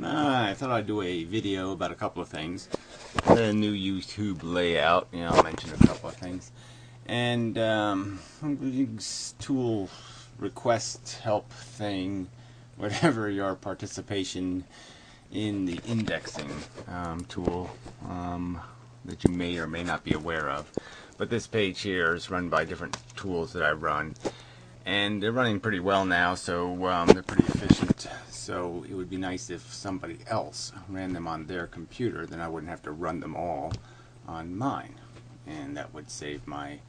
I thought I'd do a video about a couple of things. The new YouTube layout, I'll mention a couple of things. And tool request help thing, whatever your participation in the indexing tool that you may or may not be aware of. But this page here is run by different tools that I run. And they're running pretty well now, so they're pretty efficient. So it would be nice if somebody else ran them on their computer, then I wouldn't have to run them all on mine. And that would save my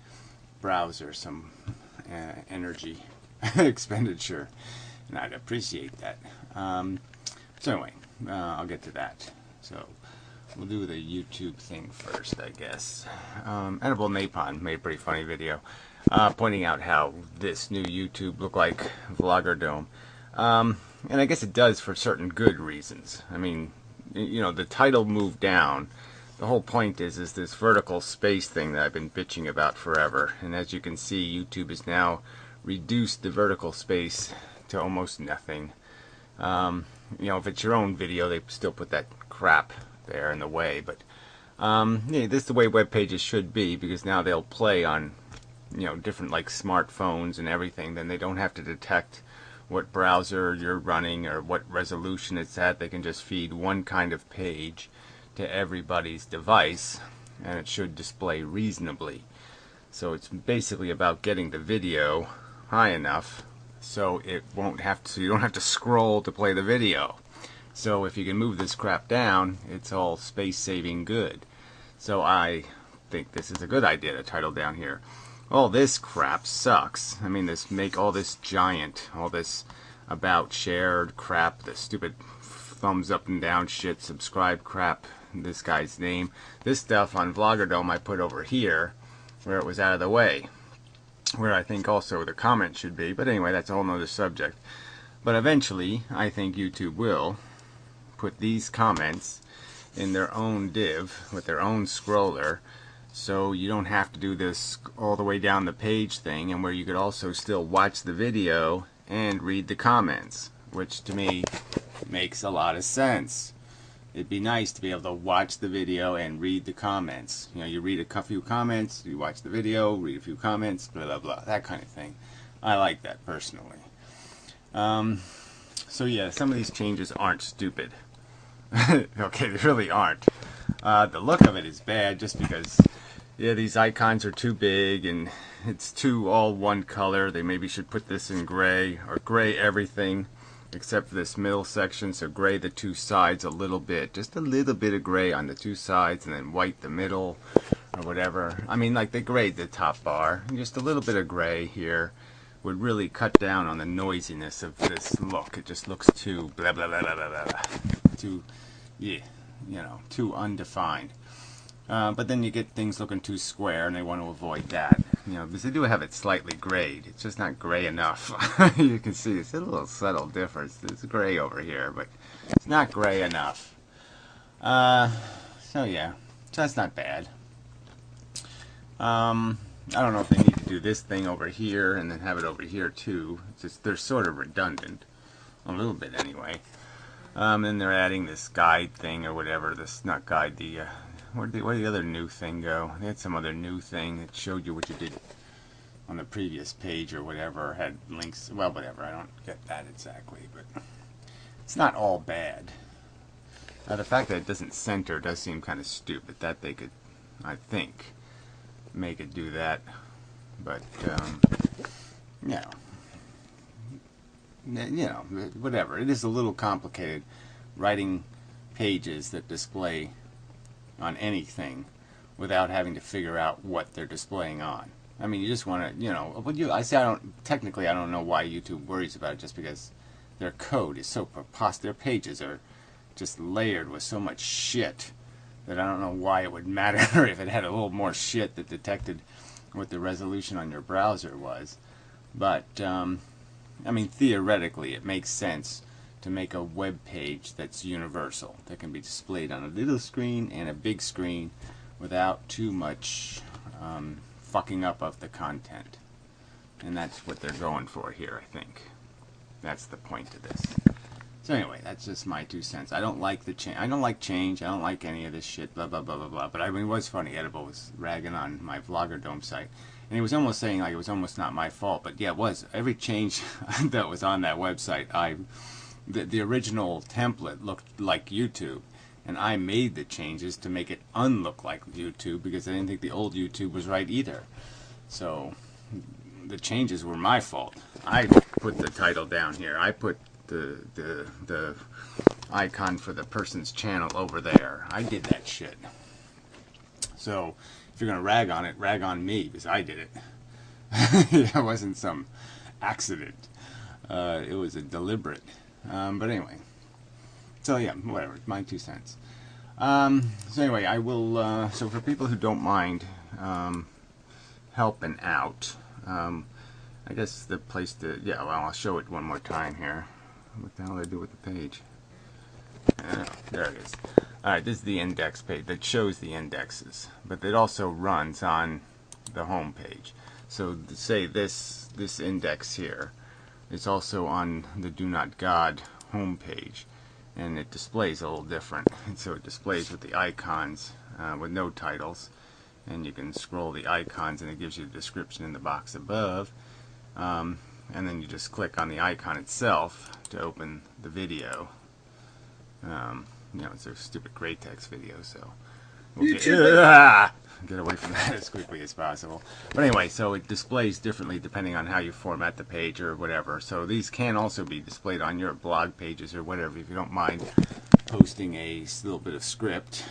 browser some energy expenditure, and I'd appreciate that. So anyway, I'll get to that. So we'll do the YouTube thing first, I guess. Edible Napon made a pretty funny video pointing out how this new YouTube looked like Vlogger and I guess it does for certain good reasons. I mean, the title moved down. The whole point is this vertical space thing that I've been bitching about forever. And as you can see, YouTube has now reduced the vertical space to almost nothing. If it's your own video, they still put that crap there in the way. But yeah, this is the way web pages should be, because now they'll play on different like smartphones and everything. Then they don't have to detect what browser you're running or what resolution it's at. They can just feed one kind of page to everybody's device, and it should display reasonably. So it's basically about getting the video high enough so it won't have to, you don't have to scroll to play the video. So if you can move this crap down, it's all space saving good. So I think this is a good idea to title down here. All this crap sucks. I mean, make all this giant, all this about shared crap, the stupid thumbs up and down shit, subscribe crap, this guy's name. This stuff on Vloggerdome I put over here where it was out of the way, where I think also the comment should be. But anyway, that's a whole nother subject. But eventually, I think YouTube will put these comments in their own div with their own scroller, so you don't have to do this all the way down the page thing, and where you could also still watch the video and read the comments, which to me makes a lot of sense. It'd be nice to be able to watch the video and read the comments. You read a few comments, you watch the video, read a few comments, blah blah blah, that kind of thing. I like that personally. So yeah, some of these changes aren't stupid. Okay, they really aren't. The look of it is bad just because, yeah, these icons are too big and it's too all one color. They maybe should put this in gray, or gray everything except for this middle section. So gray the two sides a little bit, just a little bit of gray on the two sides, and then white the middle, or whatever. I mean, like, they grayed the top bar, just a little bit of gray here would really cut down on the noisiness of this look. It just looks too blah blah blah blah blah blah, too, yeah, too undefined. But then you get things looking too square, and they want to avoid that. Because they do have it slightly grayed. It's just not gray enough. You can see it's a little subtle difference. There's gray over here, but it's not gray enough. So yeah, so that's not bad. I don't know if they need to do this thing over here and then have it over here too. It's just, they're sort of redundant, a little bit anyway. Then they're adding this guide thing or whatever. This, not guide, the where did the other new thing go? They had some other new thing that showed you what you did on the previous page or whatever, had links. Well, whatever, I don't get that exactly, but it's not all bad. The fact that it doesn't center does seem kind of stupid. That they could, I think, make it do that, but whatever. It is a little complicated writing pages that display on anything without having to figure out what they're displaying on. I mean, you just want to, I say I don't know why YouTube worries about it, just because their code is so preposterous. Their pages are just layered with so much shit that I don't know why it would matter if it had a little more shit that detected what the resolution on your browser was. But, I mean, theoretically, it makes sense to make a web page that's universal, that can be displayed on a little screen and a big screen without too much fucking up of the content. And that's what they're going for here, I think. That's the point of this. So anyway, that's just my 2 cents. I don't like the change. I don't like change. I don't like any of this shit. Blah blah blah blah blah. But I mean, it was funny. Edible was ragging on my Vlogger Dome site, and he was almost saying like it was almost not my fault. But yeah, it was. Every change that was on that website, the original template looked like YouTube, and I made the changes to make it unlook like YouTube because I didn't think the old YouTube was right either. So the changes were my fault. I put the title down here. I put the icon for the person's channel over there. I did that shit. So if you're gonna rag on it, rag on me because I did it. It wasn't some accident. It was a deliberate. But anyway. So yeah, whatever. My 2 cents. So anyway, I will. So for people who don't mind helping out, I guess the place to well, I'll show it one more time here. What the hell did I do with the page? There it is. Alright, this is the index page that shows the indexes, but it also runs on the home page. So say this index here is also on the Do Not God home page, and it displays a little different. And so it displays with the icons with no titles, and you can scroll the icons and it gives you the description in the box above. And then you just click on the icon itself to open the video. You know, it's a stupid gray text video, so we'll get away from that as quickly as possible. But anyway, so it displays differently depending on how you format the page or whatever. So these can also be displayed on your blog pages or whatever if you don't mind posting a little bit of script.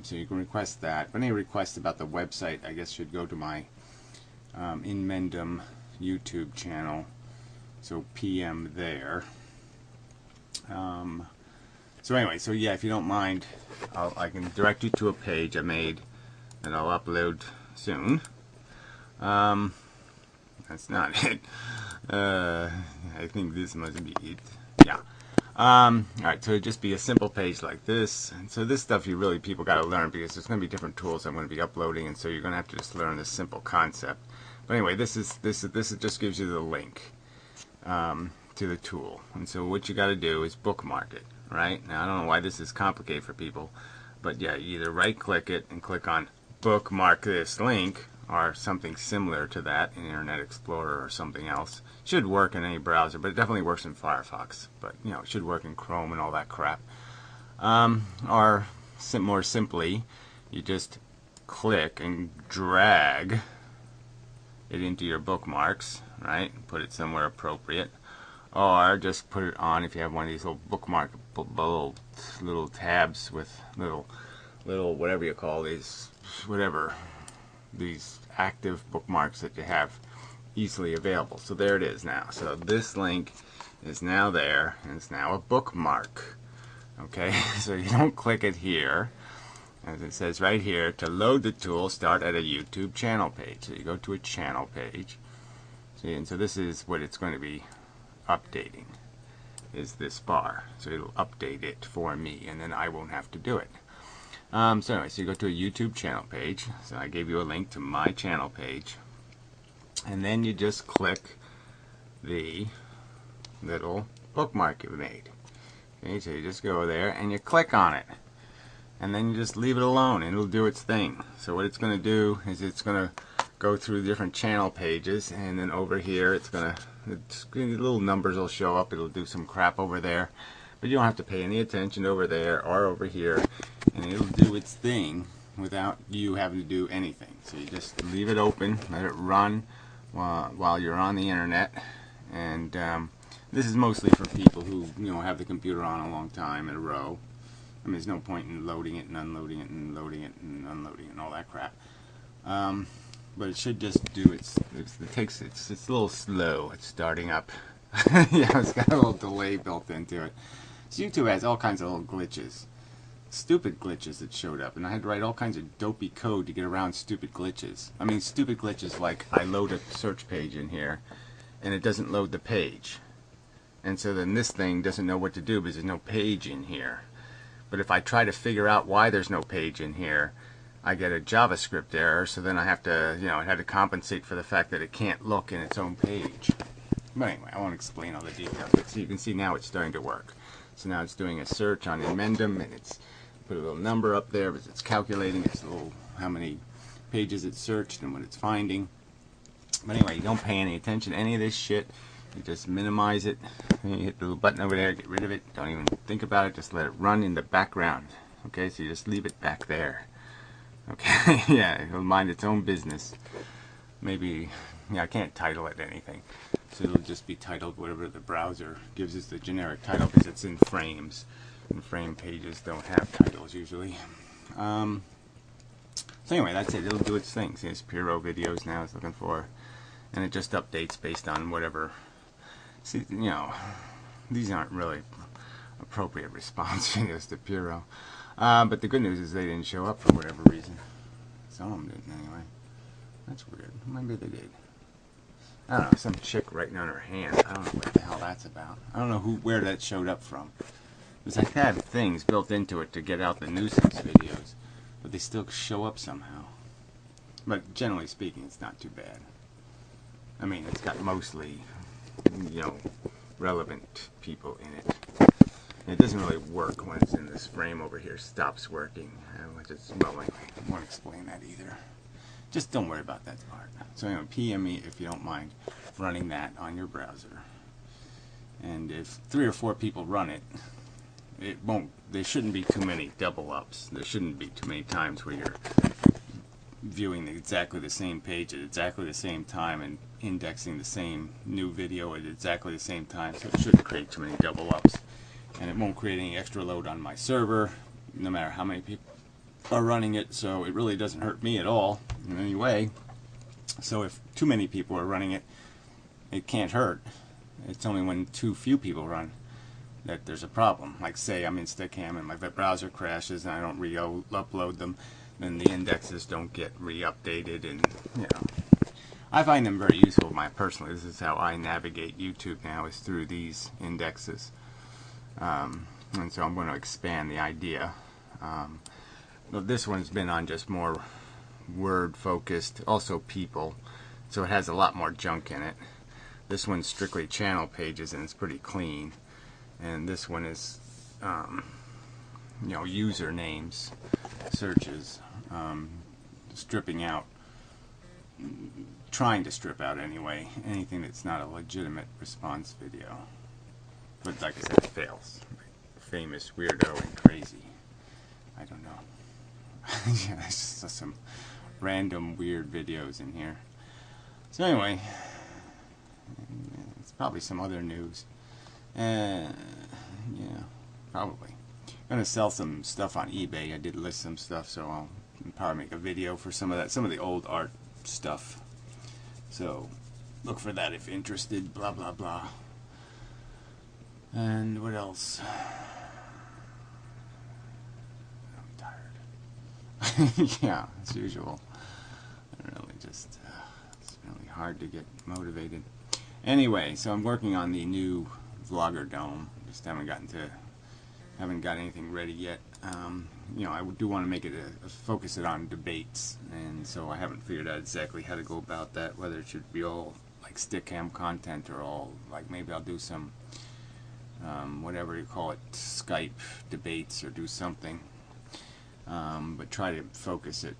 So you can request that. But any request about the website, I guess, should go to my Inmendham YouTube channel. So PM there. So anyway, so yeah, if you don't mind, I can direct you to a page I made and I'll upload soon. That's not it. I think this must be it. Yeah. Alright, so it'd just be a simple page like this. And so this stuff people got to learn because there's going to be different tools I'm going to be uploading, and so you're going to have to just learn this simple concept. But anyway, this just gives you the link to the tool, and so what you got to do is bookmark it. Right now, I don't know why this is complicated for people, but yeah, you either right-click it and click on bookmark this link, or something similar to that in Internet Explorer or something else. Should work in any browser, but it definitely works in Firefox. But you know, it should work in Chrome and all that crap. Or more simply, you just click and drag it into your bookmarks, right? Put it somewhere appropriate, or just put it on if you have one of these little bookmark little tabs with little whatever you call these, these active bookmarks that you have easily available. So there it is now. So this link is now there, and it's now a bookmark. Okay, so you don't click it here. As it says right here, to load the tool, start at a YouTube channel page. So you go to a channel page. See, and so this is what it's going to be updating, is this bar. So it'll update it for me, and then I won't have to do it. So anyway, so you go to a YouTube channel page. So I gave you a link to my channel page, and then you just click the little bookmark you made. Okay, so you just go there and you click on it, and then you just leave it alone and it'll do its thing. So what it's going to do is it's going to go through different channel pages, and then over here it's going to, little numbers will show up. It'll do some crap over there, but you don't have to pay any attention over there or over here, and it'll do its thing without you having to do anything. So you just leave it open, let it run while you're on the internet. And this is mostly for people who have the computer on a long time in a row. I mean, there's no point in loading it and unloading it and loading it and unloading it and all that crap. But it should just do it's a little slow. It's starting up. Yeah, it's got a little delay built into it. So YouTube has all kinds of little glitches, stupid glitches that showed up, and I had to write all kinds of dopey code to get around stupid glitches. I mean, stupid glitches like I load a search page in here, and it doesn't load the page, and so then this thing doesn't know what to do because there's no page in here. But if I try to figure out why there's no page in here, I get a JavaScript error, so then I have to, it had to compensate for the fact that it can't look in its own page. But anyway, I won't explain all the details, but so you can see now it's starting to work. So now it's doing a search on Inmendham, and it's put a little number up there, but it's calculating its little how many pages it's searched and what it's finding. But anyway, you don't pay any attention to any of this shit. You just minimize it. And you hit the little button over there, get rid of it. Don't even think about it. Just let it run in the background. Okay, so you just leave it back there. Okay, yeah, it'll mind its own business. Maybe, yeah, I can't title it anything. So it'll just be titled whatever the browser gives us the generic title, because it's in frames. And frame pages don't have titles usually. So anyway, that's it. It'll do its thing. See, it's Piro videos now it's looking for. And it just updates based on whatever. See, you know, these aren't really appropriate response videos to Piro. But the good news is they didn't show up for whatever reason. Some of them didn't anyway. That's weird. Maybe they did. I don't know, some chick writing on her hand. I don't know what the hell that's about. I don't know where that showed up from. Because I had things built into it to get out the nuisance videos, but they still show up somehow. But generally speaking, it's not too bad. I mean, it's got mostly, you know, relevant people in it. It doesn't really work when it's in this frame over here. Stops working. Well, anyway, I won't explain that either. Just don't worry about that part. So anyway, PM me if you don't mind running that on your browser. And if 3 or 4 people run it, it won't. There shouldn't be too many double ups. There shouldn't be too many times where you're viewing exactly the same page at exactly the same time and indexing the same new video at exactly the same time. So it shouldn't create too many double ups. And it won't create any extra load on my server, no matter how many people are running it, so it really doesn't hurt me at all in any way. So if too many people are running it, it can't hurt. It's only when too few people run that there's a problem. Like say I'm in Stickam and my browser crashes and I don't re-upload them, then the indexes don't get re-updated, and you know. I find them very useful personally. This is how I navigate YouTube now, is through these indexes. And so I'm going to expand the idea. But this one's been on just more word focused, also people, so it has a lot more junk in it. This one's strictly channel pages and it's pretty clean, and this one is you know, usernames, searches, stripping out, trying to strip out anyway anything that's not a legitimate response video. But like I said, it fails. Famous, weirdo, and crazy. I don't know. Yeah, it's just some random weird videos in here. So anyway, it's probably some other news. Yeah, probably. I'm gonna sell some stuff on eBay. I did list some stuff, so I'll probably make a video for some of that, some of the old art stuff. So look for that if interested. Blah blah blah. And what else? I'm tired. Yeah, as usual. Really just, it's really hard to get motivated. Anyway, so I'm working on the new Vlogger Dome. Just haven't got anything ready yet. You know, I do want to make it focus it on debates, and so I haven't figured out exactly how to go about that. Whether it should be all like Stickam content or all like maybe I'll do some whatever you call it, Skype debates, or do something. But try to focus it,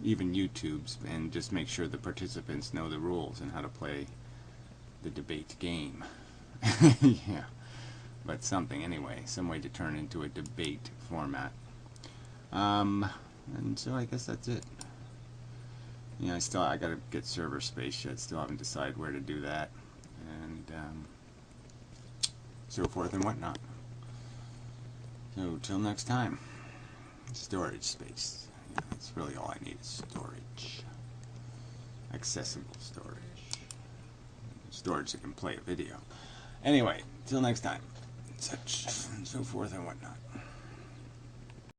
even YouTube's, and just make sure the participants know the rules and how to play the debate game. Yeah, but something anyway, some way to turn into a debate format. And so I guess that's it. Yeah, I gotta get server space yet. Still haven't decided where to do that, and so forth and whatnot. So till next time. Storage space. Yeah, that's really all I need is storage. Accessible storage. Storage that can play a video. Anyway, till next time. Such and so forth and whatnot.